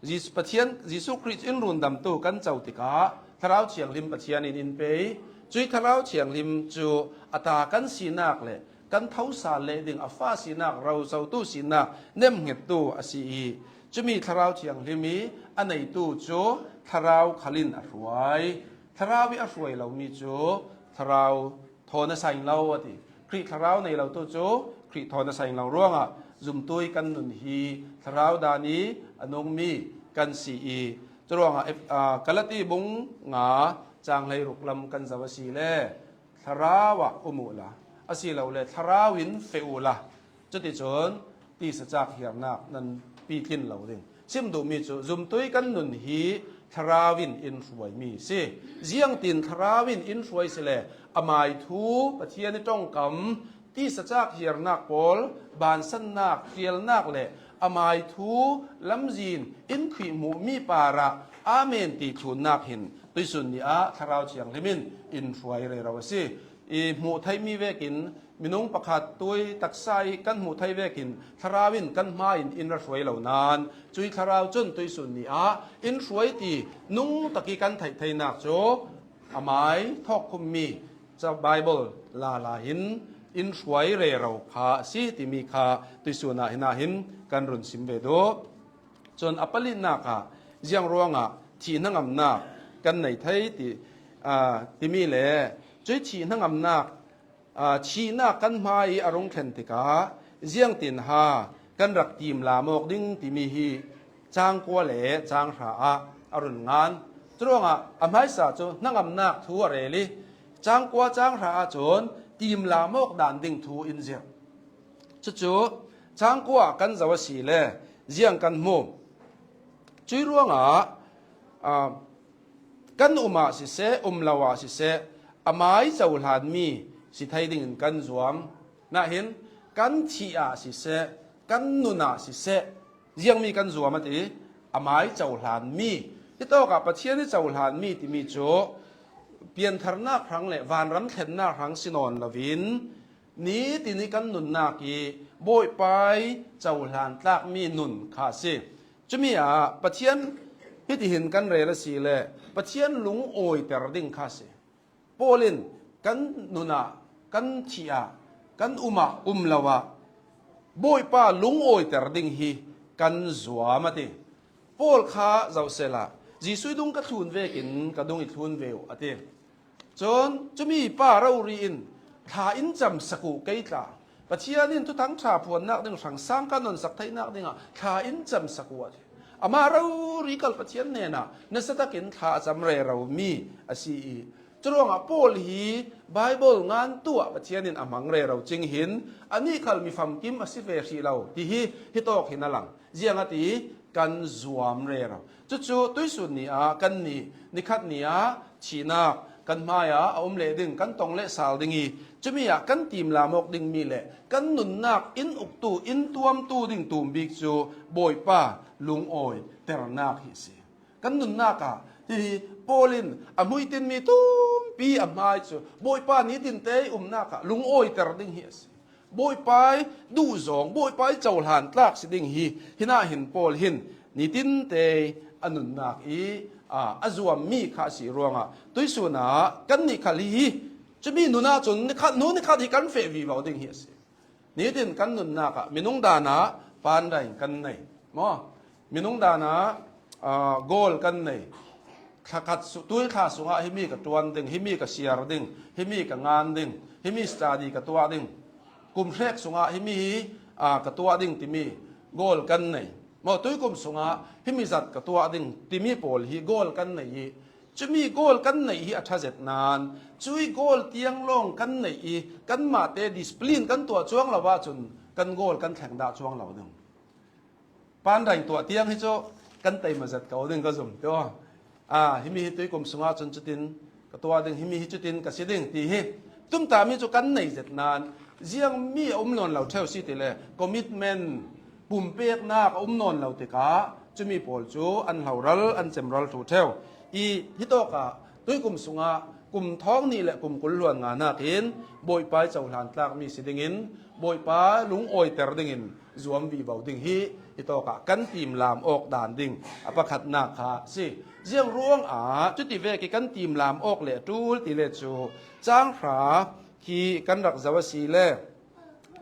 ยิสปะเทียนยิสุคริสอินรุนดำตูกันเจ้าติกาทาราวเชียงลิมปะเทียนอินเปย์จุยทาราวเชียงลิมจูอัตากันสีนักเลยกันเท้าสาเลดิ่งอาฟ้าสีนักเราเจ้าตู้สีนักเน่มเหตุตู้อาศีจะมีทาราวเชียงลิมีอันไหนตู้โจทาราวขลินอรวยทาราวิอรวยเรามีโจทาราวโทนใส่เราอติครีทาราวในเราตู้โจครีโทนใส่เราร่วงจุ่มตุยกันหนุนฮีทาราวดานีอนงมีกันสีจะร่วงกะละตีบุงงาจางเลยรุกลำกันสวัสีเล่ทาราวะอุมุละอาศัยเราเลยทาราวินเฟอุละจุดที่จนตีสจากเหียมนักนั้นปีทิ้นเราเองซิมดูมีจุจุมตุยกันหนุนฮีทาราวินอินสวยมีสิเจียงตินทาราวินอินสวยสิเลอามายทูปะเทียนจ้องกำตีสจากเหียมนักปอลบานสันนักเกียลนักเลอามายทูลำจีนอินขีมูมีปาระอาเมนตีทุนนักหินตุยสุนนีอาทาราวเชียงลิมินอินสวยเลยเราสิหมู่ไทยมีเวกินมินุงประคัดตัวตักไซกันหมู่ไทยเวกินทาราวินกันมาอินรัสวยเหล่านานจุยทาราวจนตุยสุนนีอินสวยตีนุงตะกี้กันไทยนักโจอามายทอกคุมมีจะไบเบิลลาหินอินสวยเรเราคาสีติมีคาตุยสุนาหินาหินกันรุนสิมเวโดจนอปลินนาคาเจียงรวงที่นั่งอำนาจกันในไทยติมีเลจุยชีนั่งอำนาจชีนากันมาอารมณ์เข็นติกาเจียงตินหากันรักทีมลามกดิ้งติมีฮีจางกัวเหล่จางราอรุณงานจวงอำไพศาจูนั่งอำนาจทัวเรลีจางกัวจางราจนทีมลามกด่านดิ้งทูอินเจียจู่จางกัวกันจะว่าสีเล่เจียงกันมุจุยรวงกันอุมาสิเสลาวาสิเสอามายเจ้าหลานมีสิไทยดิ่งกันสวมน่าเห็น กันทีอาสิเสกันนุนาสิเสยังมีกันจัวมาติอามายเจ้าหลานมีที่โตกับประเทศที่เจ้าหลานมีที่มีโจเปลี่ยนทารนาครั้งเลยวันรำเข็นหน้าครั้งสินอนละวินนี้ที่นี่กันนุนนากีโบยไปเจ้าหลานตากมีนุนขาสิจะมีประเทศพิธีเห็นกันเรละสีเลยประเทศลุงโอยแต่ระดิ่งขาสิโปลินกันนุนากันทีอากันอุมาลาวะโบยป้าลุงโอยแต่ระดิ่งฮีกันจัวมาติโปลข้าเจ้าเสละจีสุยดุงกระทุนเวกินกระดุงอีกทุนเววอติจนจะมีป้าเราเรียนถ้าอินจำสกุเกยตาปัจจัยนี้ทุกทั้งชาพวนนักดึงสังสร้างกันนนสักไทยนักดึงถ้าอินจำสกุวอามาเรารีกัลปัจจัยเนี่ยนะนสตะกินถ้าจำเรเรามีอาศีจรวงอโปลฮีไบเบิลงานตัวปัจจัยนี้อามังเรเราจึงเห็นอันนี้เขามีฟังกิมอาศิเวรีเราที่ฮิตอกเห็นนั่นหลังเจียงอติกันจวมเรเราจู่ๆตัวสุดนี้กันนี่นิคัดนี้ชีนักกันมายเลดึงกันตองเลสาวดึงจะมีกันทีมลามกดึงมีเลกันนุนนักอินอุกตูอินตัวมตูดึงตูมบิกจูโบยป้าลุงโอยแต่ละนักฮิสิกันนุนนักที่โปลินมุยตินมีตูมปีมายจูโบยป้านี้ตินเตยนักลุงโอยแต่ละดึงฮิสิโบยไปดูสองโบยไปเจ้าหลานตากสิดึงฮิน่าเห็นโปลหินนิตินเตยอนุนักอาจวมมีข้าสีรวงตัวส่วนกันนี่ขาลีจะมีนุนาจนนี่ขาโน้นนี่ขาที่กันเฟวีบาวดึงเฮียสินี่ดินกันนุนนักมีนุ่งดานะปานใดกันไหนมั้งมีนุ่งดานะโกลกันไหนขัดตัวข้าสุงให้มีกับตัวดึงให้มีกับเสียร์ดึงให้มีกับงานดึงให้มีสตาดีกับตัวดึงกลุ่มแรกสุงให้มีกับตัวดึงที่มีโกลกันไหนมาตัวกลุ่มสุงให้มีจัดกับตัวดิ่งที่มีโพลฮีโกลกันไหนจะมีโกลกันไหนฮีอัฐเจตนานช่วยโกลเตียงลงกันไหนกันมาเตดิสปลินกันตัวช่วงเราว่าจนกันโกลกันแข่งดาช่วงเราดึงปานใดตัวเตียงให้โจกันเตยมาจัดเขาดึงก็สมตัวให้มีตัวกลุ่มสุงจนจุดดินกับตัวดึงให้มีจุดดินกับสิดึงตีให้ตุ้มตามีโจกันไหนเจตนานเจียงมีอมนนเราเท่าสิติเลยคอมมิตเมนต์ปุ่มเปียกนักนนเราติกาจะมีโพลจูอันเหารัลอันเจมรัลถูเทวฮิโตกะด้วยกลุ่มสุงกลุ่มท้องนี่แหละกลุ่มกุลล้วนงานาเห็นโบยไปเจ้าหลานตากมีสิดิงินโบยไปลุงโอยแต่ดิงินรวมวีเบาดิงฮิโตกะกันทีมลามออกด่านดิงอปขัดนาคาสิเจียงร่วงจุดที่เวกิกันทีมลามออกเละตูลติเลจูจ้างขาขี่กันรักษาวสีเล่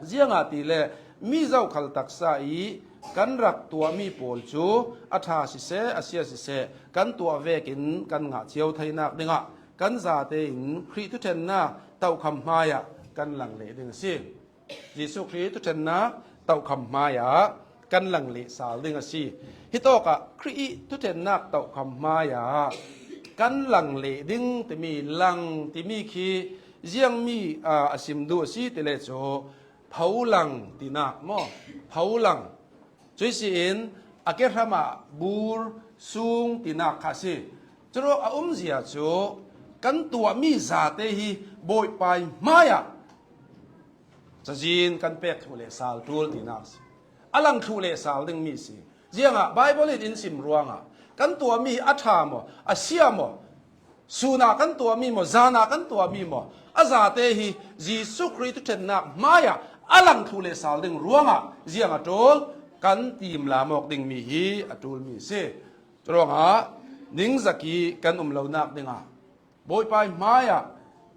เจียงตีเล่มีเจ้าขัลตักษากันรักตัวมีโพลจูอัฐาสิเสอาเซียสิเสกันตัวเวกินกันงะเจียวไทยนักดึงกันซาเตอินคริสตุเทนนาเต่าคำมายกันหลังเลดึงสิยิสุคริสตุเทนนาเต่าคำมายกันหลังเลสาลดึงสิฮิโตกะคริสตุเทนนาเต่าคำมายกันหลังเลดึงแต่มีหลังที่มีคีเจียงมีอาสิมดูสิติเลโจเผาหลังตีนักมั้งเผาหลังช่วยสินอาเกรามาบูร์ซุงตีนักข้าสิจรวกเสียจูกันตัวมีซาเตฮีโบยไปมายาจะจีนกันเป็กทุเลสาลทูลตีนักสิอลังทุเลสาลดึงมีสิเจียงไบเบิลอินสิมรวงกันตัวมีอัฐามอาเซียมสุนักันตัวมีจานากันตัวมีอาซาเตฮียิสุคริสต์เทนนักมายาอลังทุเลสาลดึงรวงเจียงโจลกันทีมลามอกดิ่งมีฮีอตูลมีเสจรวงนิงสักีกันเหล่านักดิ่งโบยไปมายา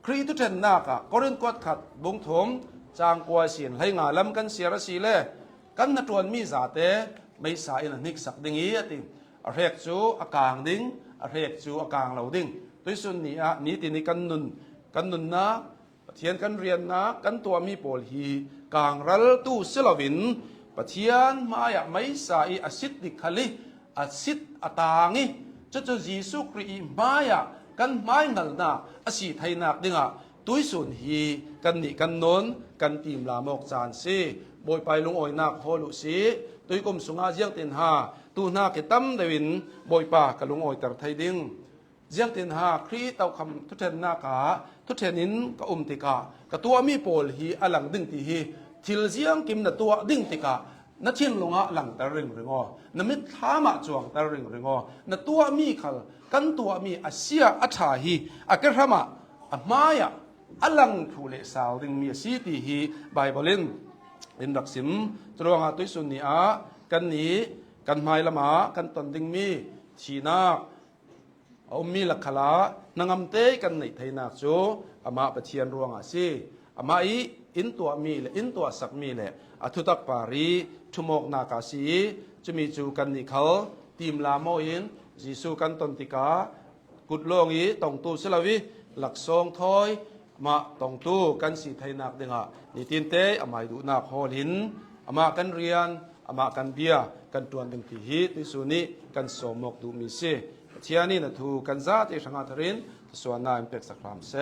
คริสตุเทนนักก็เรื่องกวดขัดบงถมจางกวาสินให้งาลำกันเสียรสีเล่กันนัดวนมีสาเตไม่สายนิกสักดิ่งติเรียกจูอากางดิ่งเรียกจูอากางเหล่าดิ่งตัวส่วนนี้นี้ตินี้กันนุนนะเทียนกันเรียนนะกันตัวมีโพลฮีกางรัลตู้เซลวินปะเทียนมายาไม่สายอาศิษดิคลิอาศิษอตางิจะยิสุครีมายากันไม่นัลนาอาศิไทยนักดิ่งตุยส่วนฮีกันนี่กันนนกันทีมลามกจานซีโบยไปลงอ้อยนักโฮลุซีตุยกลมสุงอาเจียงเต็นหาตูนาเกตัมเดวินโบยป่ากับลงอ้อยแต่ไทยดิ่งเจียงเต็นหาครีเต้าคำทุเทนนากาทุเทนินกับติกากับตัวมีโพลฮีอลังดิ่งตีฮี ทิลเสียงกิมนะตัวดิ่งติกานัดเชียนลงอ่ะหลังตะเริงเริงอ๋อนัมิท้ามาจวงตะเริงเริงอ๋อนัตัวมีขลกันตัวมีอาเซียอัฐาฮีอากระมาอมายะอลังผู้เลสาวดึงมีสีตีฮีไบเบิลลินรักสิมตรวงอาตุสุนีอากันนี้กันไมละมากันตนดึงมีชีนาเอามีลักขลานางำเตกันในไทยนักโจอามาปะเทียนรวงอาซีอามาอีอินตัวมีและอินตัวสักมีและอทุตักปารีชุมกนากาสีจะมีจูกันนิเขาทีมลาโมอินจีสูกันตนติกากุดลงอีตองตูเสลาวิหลักทรงถอยมาตองตูกันสีไทยนักเดงะนิตินเตอามาดูนักฮอลินอามากันเรียนอามากันเบียกันตวนดึงที่ฮิติสุนีกันสมกดูมีเสเทียนี่นะทูกันซาติสังฆาทรินส่วนนายเป็กสักครามเส